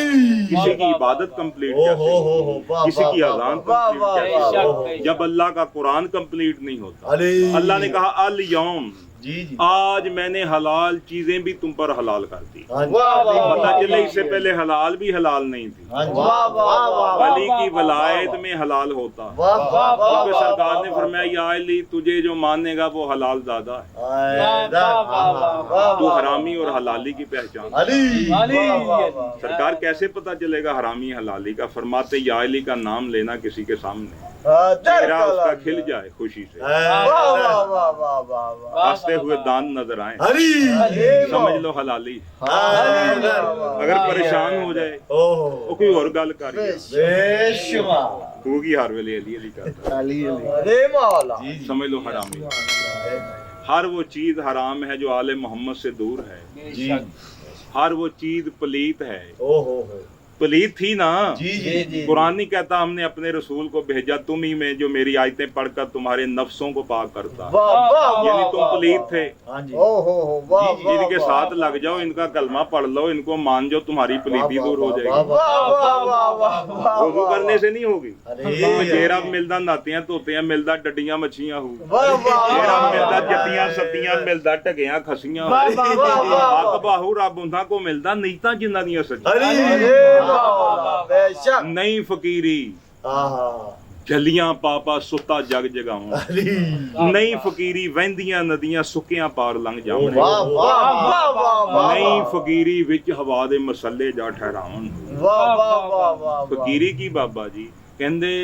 किसी की इबादत कंप्लीट ओ कैसे, हो वाह किसी की वाह, अजान वाह, कंप्लीट वाह, कैसे, वाह, जब अल्लाह का कुरान कंप्लीट नहीं होता। अरे अल्लाह ने कहा अल यौम, जी जी आज मैंने हलाल चीजें भी तुम पर हलाल कर दी। हाँ जी वाह, वाह, पता वाह, चले वाह, इससे पहले हलाल भी हलाल नहीं थी। हाँ जी वाह वाह वाह अली की वलायत में हलाल होता, वाह वाह क्योंकि सरकार ने फरमाया या अली तुझे जो मानेगा वो हलाल ज़्यादा है, तू हरामी और हलाली की पहचान। अली सरकार कैसे पता चलेगा हरामी हलाली का, फरमाते या अली का नाम लेना किसी के सामने चेहरा उसका खिल जाए खुशी से, हंसते हुए दांत नजर आए, अली समझ लो हलाली। अगर परेशान हो जाए वो कोई और गल कर तू की हर वेले अली अली करता, समझ लो हरामी। हर वो चीज हराम है जो आले मोहम्मद से दूर है, जी हर वो चीज पलीत है, ओहो पलीत थी ना। जी जी जी कुरान नहीं कहता हमने अपने रसूल को भेजा तुम ही में जो मेरी आयतें पढ़कर तुम्हारे नफ्सों को पाक करता, यानी तुम पलीत थे, हाँ जी इनके साथ लग जाओ, इनका कलमा पढ़ लो, इनको मान जाओ, तुम्हारी पलीती दूर हो जाएगी। वुज़ू करने से नहीं होगी, चेहरा मिलदा नातियां धोतियां मिलदा डड्डियां मच्छियां हो, चेहरा मिलदा जत्तियां सत्तियां मिलदा ढगियां खसियां, हक बाहू रब उन्हां को मिलदा नीतां जिन्हां दियां सच्चियां। नहीं फकीरी जलियां पापा सुता जग जगाऊं, नहीं फकीरी वहंदियां नदियां सुकियां पार लंघ जावण, नहीं फकीरी विच हवा दे मसले जा ठहरावन। फकीरी की बाबा जी कहंदे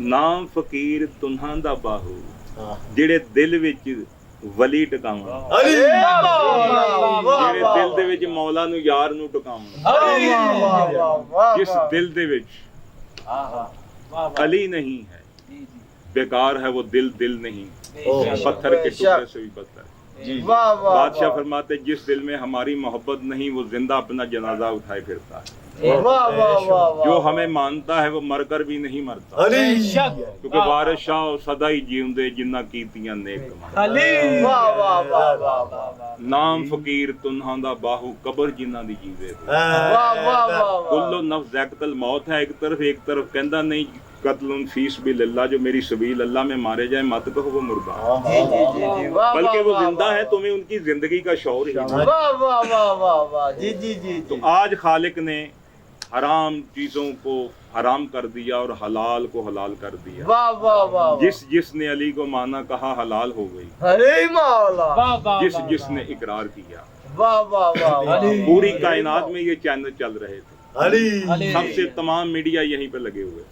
नाम फकीर तुन्हां दा बाहू ਜਿਹੜੇ ਦਿਲ ਵਿੱਚ ਵਲੀ ਟਿਕਾਵਣ, ਜਿਹੜੇ ਦਿਲ ਦੇ ਵਿੱਚ ਮੌਲਾ ਨੂੰ ਯਾਰ ਨੂੰ ਟਿਕਾਵਣ, ਜਿਸ ਦਿਲ ਦੇ ਵਿੱਚ अली नहीं है, बेकार है वो दिल, दिल नहीं पत्थर के टुकड़े से भी बदतर। बादशाह फरमाते जिस दिल में हमारी मोहब्बत नहीं वो जिंदा अपना जनाजा उठाए फिरता है, जो हमें मानता है वो मरकर भी नहीं मरता, क्योंकि वारिस शाह सदा ही जीवंदे जिन्ना कीतियां नेक नाम फकीर तुन्हां दा बाहू कबर जिन्ना दी जीवे कुल्लो नफ्स ज़ाइक़तुल मौत है। एक तरफ कहंदा नहीं कत्लुन फीस बिल्लाह, जो मेरी सबील अल्लाह में मारे जाए मत कहो वो मुर्दा, बल्कि वो जिंदा है, तुम्हें उनकी जिंदगी का शौर ही नहीं। तो आज खालिक ने हराम चीजों को हराम कर दिया और हलाल को हलाल कर दिया। जिसने अली को माना कहा हलाल हो गई, जिसने इकरार किया। पूरी कायनात में ये चैनल चल रहे थे, सबसे तमाम मीडिया यहीं पे लगे हुए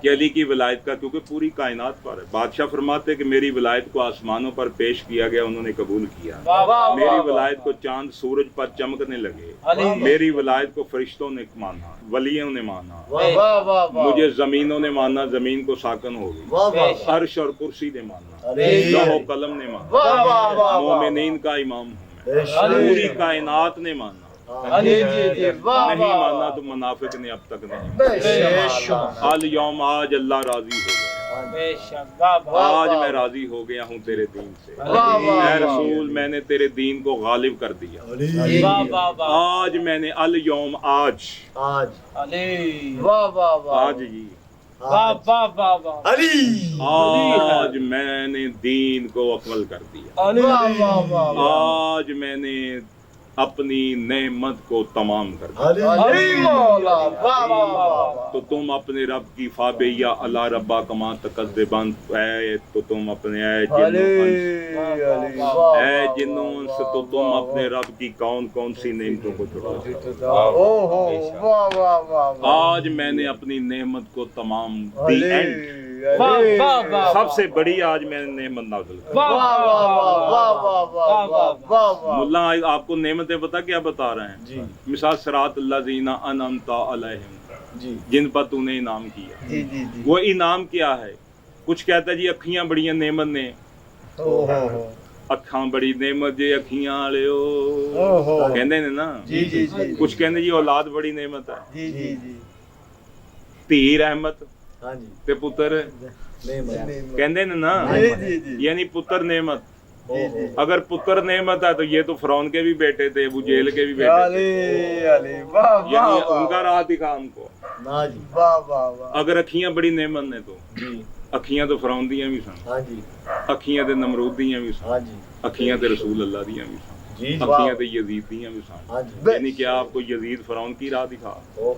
कि अली की विलायत का, क्योंकि पूरी कायनात पर है। बादशाह फरमाते कि मेरी विलायत को आसमानों पर पेश किया गया, उन्होंने कबूल किया। मेरी विलायत को चांद सूरज पर चमकने लगे, मेरी विलायत को फरिश्तों ने माना, वलियों ने माना, मुझे जमीनों ने माना, जमीन को साकन हो गई, अर्श और कुर्सी ने माना, लौह कलम ने माना, मोमिनीन का इमाम हूं मैं, पूरी कायनात ने माना। जी जी जी वाह نہیں वाह ماننا تو منافق نے اب تک نہیں बेशक الیوم آج اللہ راضی ہو گیا بے شک واہ واہ آج میں راضی ہو گیا ہوں تیرے دین سے واہ واہ اے رسول میں نے تیرے دین کو غالب کر دیا واہ واہ واہ آج میں نے الیوم آج علی वाह वाह वाह آج جی واہ واہ واہ واہ آج میں نے دین کو اکمل کر دیا علی वाह वाह वाह آج میں نے اپنی نعمت کو تمام کر دیا अली मौला वाह वाह वाह تو تم اپنے رب کی فابیا اللہ ربا کما تقدبان اے تو تم اپنے اے अली جنوں अली वाह اے جنوں سے تو تم اپنے رب کی کون کون سی نعمتوں کو چھوڑا ओ हो वाह वाह वाह آج میں نے اپنی نعمت کو تمام دی अली اینڈ واہ واہ واہ سب سے بڑی آج میں نے نعمت نازل کی वाह वाह वाह वाह वाह वाह वाह ملا آپ کو نعمتیں پتا کیا بتا رہے ہیں जी مثال صراط اللہ زینا انعمت علیہم जी جن پر تو نے انعام کیا जी जी जी وہ انعام کیا ہے کچھ کہتا ہے جی اکھیاں بڑیاں نعمت نے ओ हो ਅੱਖਾਂ ਬੜੀ ਨੇਮਤ ਜੇ ਅੱਖੀਆਂ ਵਾਲਿਓ ਓਹੋ। ਕਹਿੰਦੇ ਨੇ ਨਾ जी जी जी ਕੁਝ ਕਹਿੰਦੇ ਜੀ ਔਲਾਦ ਬੜੀ ਨੇਮਤ ਹੈ जी जी जी ਧੀ ਰਹਿਮਤ हाँ जी ਤੇ ਪੁੱਤਰ नहीं ਕਹਿੰਦੇ ਨੇ ਨਾ जी जी जी یعنی पुत्र नेमत जी जी अगर पुत्र नेमत है तो ये तो फिरौन के भी बेटे थे अबू जेल के भी बेटे अली थे अली वाह वाह यानी वाह उनका राह दिखा हमको ना जी वाह वाह वाह अगर अखियां बड़ी नेमत ने तो जी अखियां तो फिरौन दियां भी सन हाँ जी अखियां ते नमरूद दियां भी सन हाँ जी अखियां ते रसूल अल्लाह दियां भी सन जी अखियां ते यजीद दियां भी सन हाँ जी यानी क्या आपको यजीद फिरौन की राह दिखा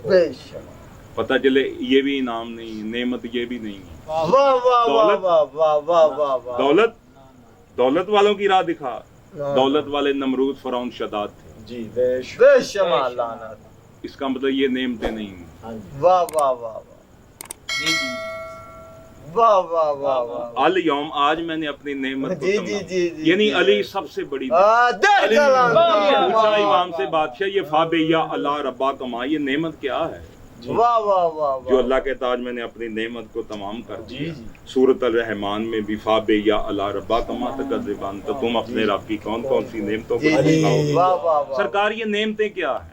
बेशक पता चले ये भी इनाम नहीं नेमत ये भी नहीं है वाह वाह वाह दौलत- वाह वाह वाह वाह वाह दौलत दौलत वालों की राह दिखा दौलत वाले नमरूद फिरौन शदाद थे जी बेशमाल लानत इसका मतलब ये नेमतें नहीं हैं हाँ जी वाह वाह वाह جی جی वाह वाह वाह वाह अल यौम आज मैंने अपनी नेमत को जी तमाम- जी जी जी यानी जी। अली सबसे बड़ी देख पूछा इमाम से बादशाह ये फाबेया अल्लाह रब्बा कमा ये नेमत क्या है वाह वाह वाह जो अल्लाह के ताज मैंने अपनी नेमत को तमाम कर जी दिया जी सूरत अल रहमान में भी फाबेया अल्लाह रब्बा कमा तकद्दिबान तो तुम अपने रब की कौन कौन सी नेमतों जी को जी दिखाओगे वाह वाह वाह सरकार ये नेमतें क्या हैं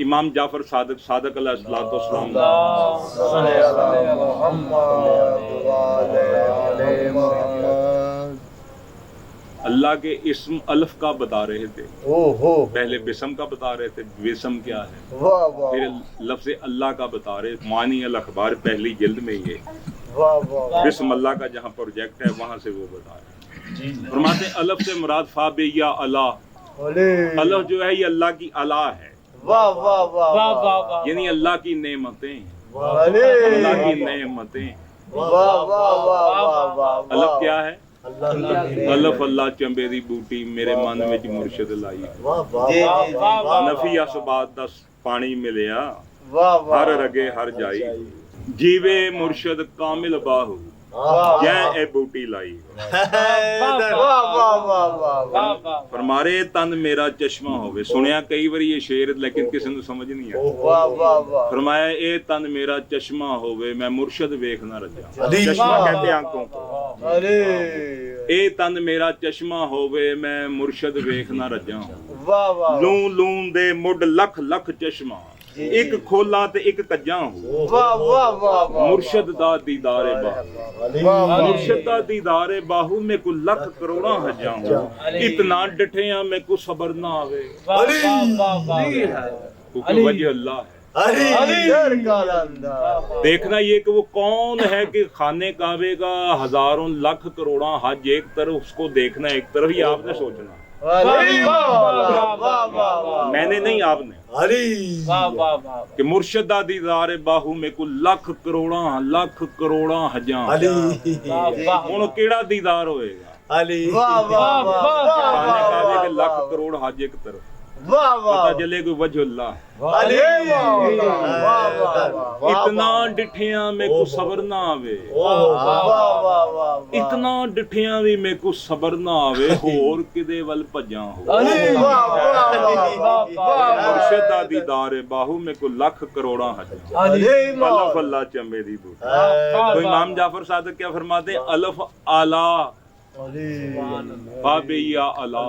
इमाम जाफर सादिक सादिक अलैहिस्सलाम सल्ले अला मोहम्मद वाले आले मोहम्मद अल्लाह के इस्म अल्फ का बता रहे थे ओ हो पहले बिस्म का बता रहे थे बिस्म क्या है वाह वाह फिर लफ्ज़ अल्लाह का बता रहे मानी अल अखबार पहली जिल्द में ये वाह वाह बिस्म अल्लाह का जहाँ प्रोजेक्ट है वहाँ से वो बता रहे जी फरमाते हैं, अल्फ से मुराद फाबेया अल्लाह अले अल्लाह जो है ये अल्लाह की अला है वाह वाह वाह واہ واہ واہ यानी अल्लाह की नेमतें अले अल्लाह की नेमतें वाह वाह वाह वाह वाह अल्लाह क्या है अल्लाह अल्फ अल्लाह चंबे दी बूटी मेरे मन ਵਿੱਚ मुर्शिद लाई वाह वाह जी जी वाह नफी असबात दस पानी मिलिया वाह वाह हर रगे हर जाई जीवे मुर्शिद कामिल बाहू वाह जै ए बूटी लाई वाह वाह वाह वाह واہ वाह واہ फरमारे तन मेरा चश्मा होवे सुनिया कई बार ये शेर लेकिन किसी ਨੂੰ समझ नहीं आया वाह वाह वाह फरमाया ए तन मेरा चश्मा होवे मैं मुर्शिद वेख ना रजा अली चश्मा वाह। कहते हैं आंखों को अरे ए तन मेरा चश्मा होवे मैं मुर्शिद वेख ना रजा वाह वाह ਲੂੰ ਲੂੰ ਦੇ ਮੁੱਢ ਲੱਖ ਲੱਖ ਚਸ਼ਮਾ ਇੱਕ ਖੋਲਾ ਤੇ ਇੱਕ ਕੱਜਾਂ ਹੋ वाह वाह वाह वाह ਮੁਰਸ਼ਦ ਦਾ ਦੀਦਾਰੇ ਬਾਹੂ वाह वाह मुर्शिद दा दीदारे बाहू में को लख करोड़ा हजां हो इतना डठिया में को सबर ना आवे واہ واہ واہ واہ क्योंकि वजह अल्लाह है अली दर का लंदा देखना ये कि वो कौन है कि खाने काबे का हजारों लाख करोड़ा हज एक तरफ उसको देखना एक तरफ ही आपने सोचना अली वाह वाह वाह वाह मैंने नहीं आपने अली واہ واہ واہ कि मुर्शिद दा दीदारे बाहू में को लख करोड़ा हजां अली واہ واہ ਹੁਣ ਕਿਹੜਾ ਦੀਦਾਰ ਹੋਏਗਾ अली वाह वाह वाह खाने काबे के वाह लाख करोड़ हज एक तरफ वाह पता वाह चले कोई वजह अल्लाह अली वाह वाह इतना डिठिया में को सबर ना आवे वाह वाह वाह इतना डिठिया भी में को सबर ना आवे होर किदे वल भजां हो अली वाह वाह वाह मुर्शिद दा दीदार बाहू में को लख करोड़ा हजां अली अल्लाह अल्लाह चंबे दी बूटी तो इमाम जाफर सादिक क्या फरमाते हैं अलफ आला अली बाबिया अला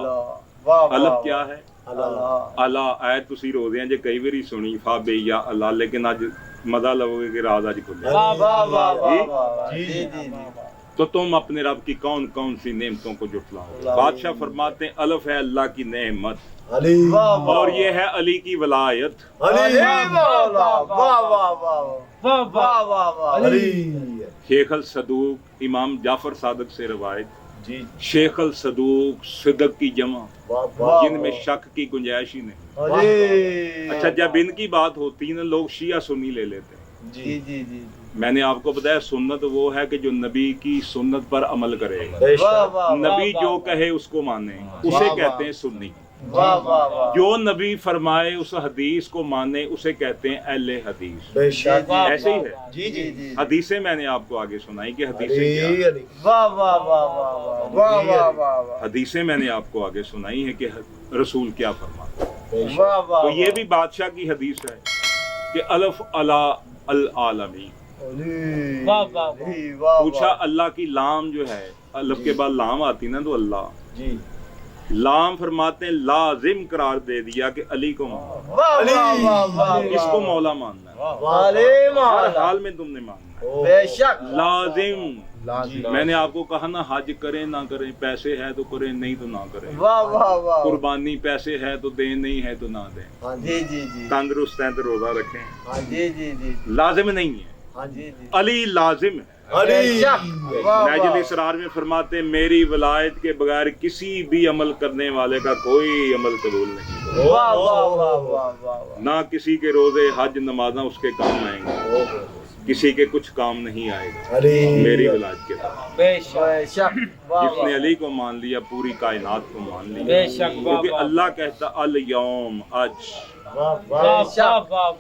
वाह अलफ क्या है अला ऐ तुसी रोदे जे कई बारी सुनी फा बेया अल्लाह, लेकिन आज मजा लोगे कि राज आज खुले। वाह वाह वाह वाह जी जी जी तो तुम अपने रब की कौन कौन सी नेमतों को जुटलाओ। बादशाह फरमाते हैं अलफ है अल्लाह की नेमत, और ये है अली की वलायत। शेख अल सदूक इमाम जाफर सादक से रवायत, शेख अल सदूक सिदक की जमा, जिनमें शक की गुंजाइश ही नहीं। अच्छा, जब इनकी बात होती है ना, लोग शिया सुन्नी ले लेते हैं। जी जी जी मैंने आपको बताया सुन्नत वो है कि जो नबी की सुन्नत पर अमल करे, नबी जो कहे उसको माने, उसे कहते हैं सुन्नी। जो नबी फरमाए उस हदीस को माने, उसे कहते हैं अहले हदीस। ऐसे ही है जी जी जी हदीसें मैंने आपको आगे सुनाई कि हदीसें क्या हैं। वाह वाह वाह वाह वाह वाह वाह हदीसें मैंने आपको आगे सुनाई है कि रसूल क्या फरमाते। वाह वाह। तो ये भी बादशाह की हदीस है कि अलफ अला अल आलमी। पूछा अल्लाह की लाम जो है, अलफ के बाद लाम आती ना तो अल्लाह जी, लाम फरमाते हैं लाजिम करार दे दिया कि अली को मानना, इसको मौला मानना है, हर हाल में तुमने मानना है, बेशक लाजिम। मैंने आपको कहा ना, हज करें ना करें, पैसे है तो करें, नहीं तो ना करें। वाह वाह वाह। कुर्बानी पैसे है तो दें, नहीं है तो ना दें। जी जी जी तंदुरुस्त हैं तो रोजा रखें, जी जी जी लाजिम नहीं है। जी जी अली लाजिम है। नाजिल इसरार में फरमाते मेरी वलायत के बगैर किसी भी अमल करने वाले का कोई अमल कबूल नहीं, वाह वाह वाह वाह वाह। ना किसी के रोजे हज नमाजा उसके काम आएंगे, किसी के कुछ काम नहीं आएगा मेरी वलायत के बाद। बेशक जिसने अली को मान लिया पूरी कायनात को मान लिया, क्योंकि अल्लाह कहता अल यौम,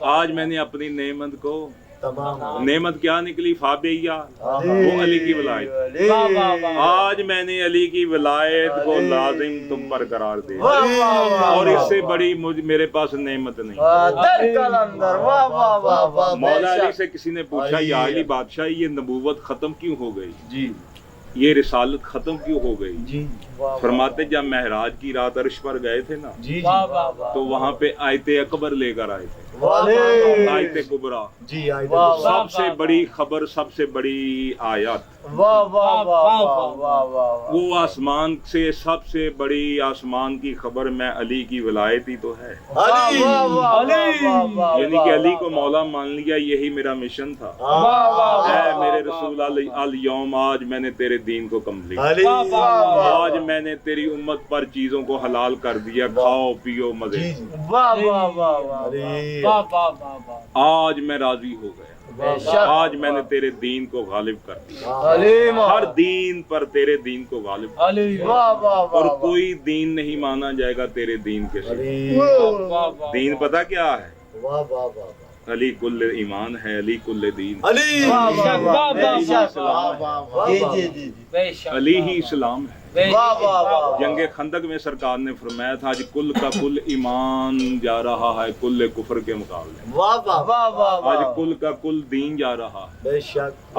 आज मैंने अपनी नेमत को, नेमत क्या निकली फाबेया, वो अली की वलायत। आज मैंने अली की वलायत को लाजिम तुम पर करार दे, और इससे बड़ी मेरे पास नेमत नहीं। मौला अली से किसी ने पूछा या अली बादशाह ये नबूवत खत्म क्यों हो गई जी, ये रिसालत खत्म क्यों हो गई जी? फरमाते जब महराज की रात अर्श पर गए थे ना जी, तो वहाँ पे आयते अकबर लेकर आए थे, आयते कुबरा जी, सबसे बड़ी खबर, सबसे बड़ी आयत। वो आसमान से सबसे बड़ी आसमान की खबर में अली की वलायत ही तो है, यानी कि अली को मौला मान लिया, यही मेरा मिशन था। ऐ मेरे रसूल अल यौम, आज मैंने तेरे दीन को कम्प्लीट, आज मैंने तेरी उम्मत पर चीजों को हलाल कर दिया, खाओ पियो मजे, आज मैं राजी हो गया, आज मैंने तेरे दीन को गालिब कर दिया, हर दीन पर तेरे दीन को गालिब, और कोई दीन नहीं माना जाएगा तेरे दीन के सिवा। दीन पता क्या है? अली कुल्ले ईमान है, अली कुल्ले दीन, अली ही इस्लाम है। जंगे खंदक में सरकार ने फरमाया था आज कुल का कुल ईमान जा रहा है कुल कुफर के मुकाबले, आज कुल का कुल दीन जा रहा है,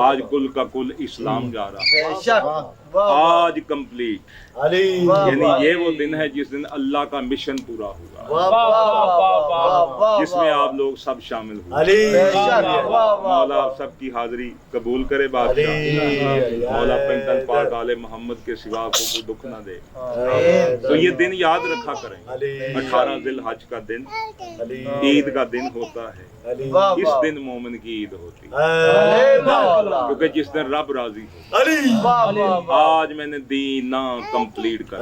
आज कुल का कुल इस्लाम जा रहा है, आज कंप्लीट। यानी ये वो दिन है जिस दिन अल्लाह का मिशन पूरा होगा, जिसमें आप लोग सब शामिल हुए। मौला आप सबकी हाजिरी कबूल करे, बादशाह मौला पंतन पाक आले मोहम्मद के सिवा को कोई दुख ना दे। तो ये दिन याद रखा करें, 18 दिल हज का दिन ईद का दिन होता है, इस दिन मोमिन की ईद होती है, क्योंकि जिस दिन रब राजी हो। आज मैंने दीना कंप्लीट कर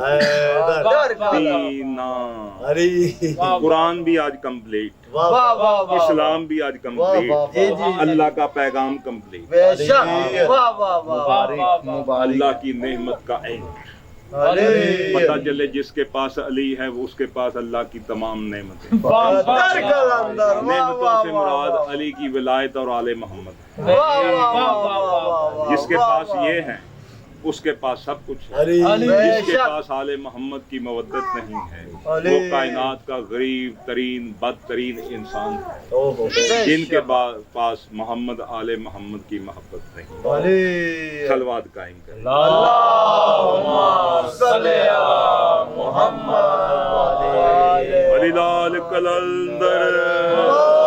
दीना, कुरान भी आज कंप्लीट, इस्लाम भी आज कंप्लीट, अल्लाह का पैगाम कंप्लीट, अल्लाह की नेमत का एंड। पता चले जिसके पास अली है वो उसके पास अल्लाह की तमाम नेमतें। नेमतों से मुराद अली की विलायत और आले मोहम्मद। जिसके पास ये है उसके पास सब कुछ है, जिसके पास आले मोहम्मद की मवद्दत नहीं है वो कायनात का गरीब तरीन बदतरीन इंसान है, जिनके पास मोहम्मद आले मोहम्मद की मोहब्बत नहीं। सलवात कायम करें। अल्लाहुम्मा सल्ली अला मुहम्मद। ہری لال کلندر